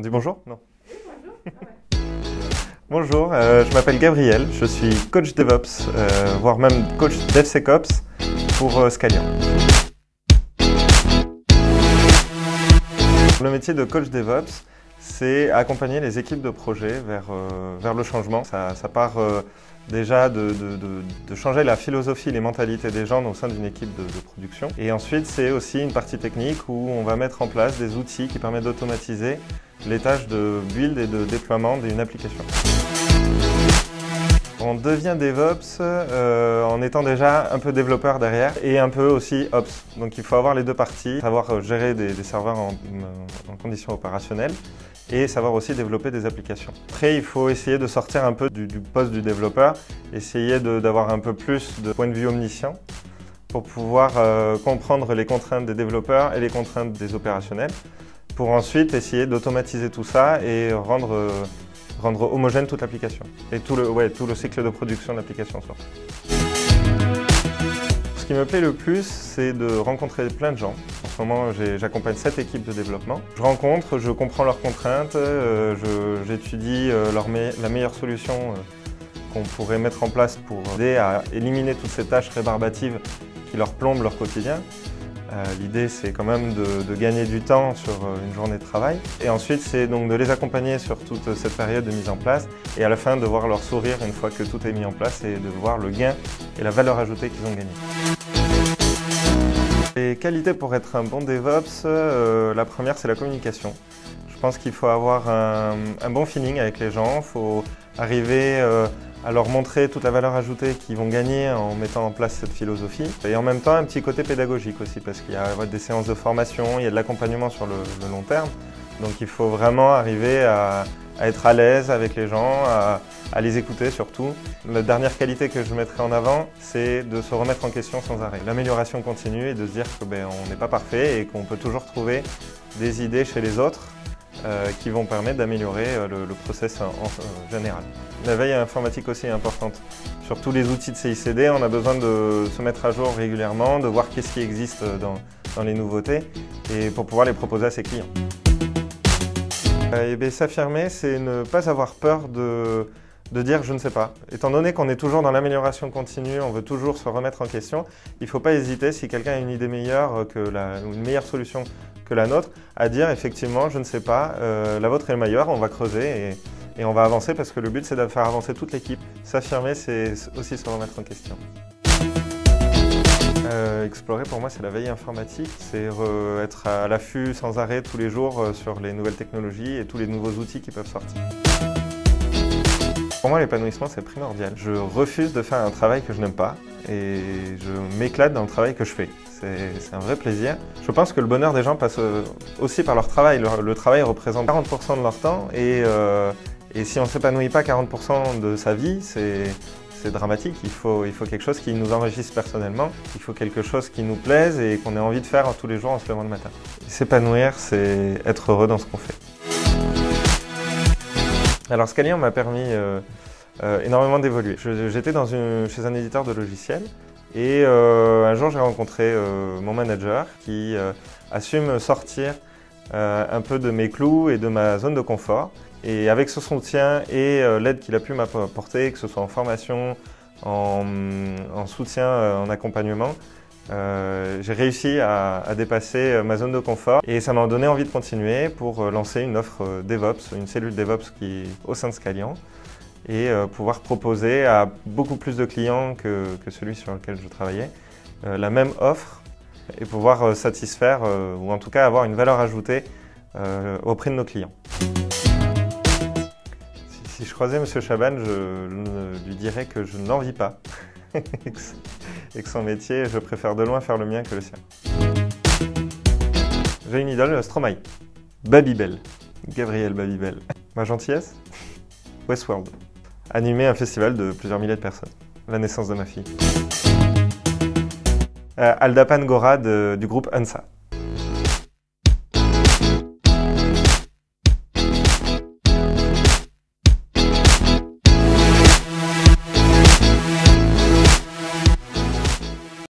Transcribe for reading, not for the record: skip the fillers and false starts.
dit bonjour? Non. Oui, bonjour. Ah ouais. Bonjour, je m'appelle Gabriel, je suis coach DevOps, voire même coach DevSecOps pour Scalian. Le métier de coach DevOps, c'est accompagner les équipes de projet vers le changement. Ça part déjà de changer la philosophie et les mentalités des gens au sein d'une équipe de production. Et ensuite, c'est aussi une partie technique où on va mettre en place des outils qui permettent d'automatiser les tâches de build et de déploiement d'une application. On devient DevOps en étant déjà un peu développeur derrière et un peu aussi Ops. Donc il faut avoir les deux parties, savoir gérer des serveurs en conditions opérationnelles et savoir aussi développer des applications. Après, il faut essayer de sortir un peu du poste du développeur, essayer d'avoir un peu plus de point de vue omniscient pour pouvoir comprendre les contraintes des développeurs et les contraintes des opérationnels, pour ensuite essayer d'automatiser tout ça et rendre homogène toute l'application et tout le cycle de production de l'application. Ce qui me plaît le plus, c'est de rencontrer plein de gens. En ce moment, j'accompagne 7 équipes de développement. Je rencontre, je comprends leurs contraintes, j'étudie la meilleure solution qu'on pourrait mettre en place pour aider à éliminer toutes ces tâches rébarbatives qui leur plombent leur quotidien. L'idée, c'est quand même de gagner du temps sur une journée de travail. Et ensuite, c'est donc de les accompagner sur toute cette période de mise en place et à la fin de voir leur sourire une fois que tout est mis en place et de voir le gain et la valeur ajoutée qu'ils ont gagné. Les qualités pour être un bon DevOps, la première, c'est la communication. Je pense qu'il faut avoir un bon feeling avec les gens, il faut arriver à leur montrer toute la valeur ajoutée qu'ils vont gagner en mettant en place cette philosophie. Et en même temps, un petit côté pédagogique aussi, parce qu'il y a des séances de formation, il y a de l'accompagnement sur le long terme. Donc il faut vraiment arriver à être à l'aise avec les gens, à les écouter surtout. La dernière qualité que je mettrai en avant, c'est de se remettre en question sans arrêt. L'amélioration continue et de se dire qu'on n'est pas parfait et qu'on peut toujours trouver des idées chez les autres qui vont permettre d'améliorer le process en général. La veille informatique aussi est importante. Sur tous les outils de CICD, on a besoin de se mettre à jour régulièrement, de voir qu'est-ce qui existe dans les nouveautés et pour pouvoir les proposer à ses clients. S'affirmer, c'est ne pas avoir peur de dire « je ne sais pas ». Étant donné qu'on est toujours dans l'amélioration continue, on veut toujours se remettre en question, il ne faut pas hésiter, si quelqu'un a une idée meilleure ou une meilleure solution que la nôtre, à dire effectivement « je ne sais pas, la vôtre est meilleure, on va creuser et on va avancer » parce que le but c'est de faire avancer toute l'équipe. S'affirmer, c'est aussi se remettre en question. Explorer pour moi c'est la veille informatique, c'est être à l'affût sans arrêt tous les jours sur les nouvelles technologies et tous les nouveaux outils qui peuvent sortir. Pour moi l'épanouissement c'est primordial. Je refuse de faire un travail que je n'aime pas et je m'éclate dans le travail que je fais. C'est un vrai plaisir. Je pense que le bonheur des gens passe aussi par leur travail. Le travail représente 40% de leur temps et si on ne s'épanouit pas 40% de sa vie, c'est dramatique. Il faut quelque chose qui nous enrichisse personnellement, il faut quelque chose qui nous plaise et qu'on ait envie de faire tous les jours en se levant le matin. S'épanouir, c'est être heureux dans ce qu'on fait. Alors Scalian m'a permis énormément d'évoluer. J'étais chez un éditeur de logiciels et un jour j'ai rencontré mon manager qui a su me sortir un peu de mes clous et de ma zone de confort. Et avec ce soutien et l'aide qu'il a pu m'apporter, que ce soit en formation, en soutien, en accompagnement, j'ai réussi à dépasser ma zone de confort et ça m'a donné envie de continuer pour lancer une offre DevOps, une cellule DevOps qui est au sein de Scalian et pouvoir proposer à beaucoup plus de clients que celui sur lequel je travaillais la même offre et pouvoir satisfaire ou en tout cas avoir une valeur ajoutée auprès de nos clients. Si je croisais M. Chaban, je lui dirais que je ne l'envie pas et que son métier, je préfère de loin faire le mien que le sien. J'ai une idole, Stromae, Babybel, Gabriel Babybel. Ma gentillesse, Westworld, animer un festival de plusieurs milliers de personnes, la naissance de ma fille. Aldapan Gora du groupe Hansa.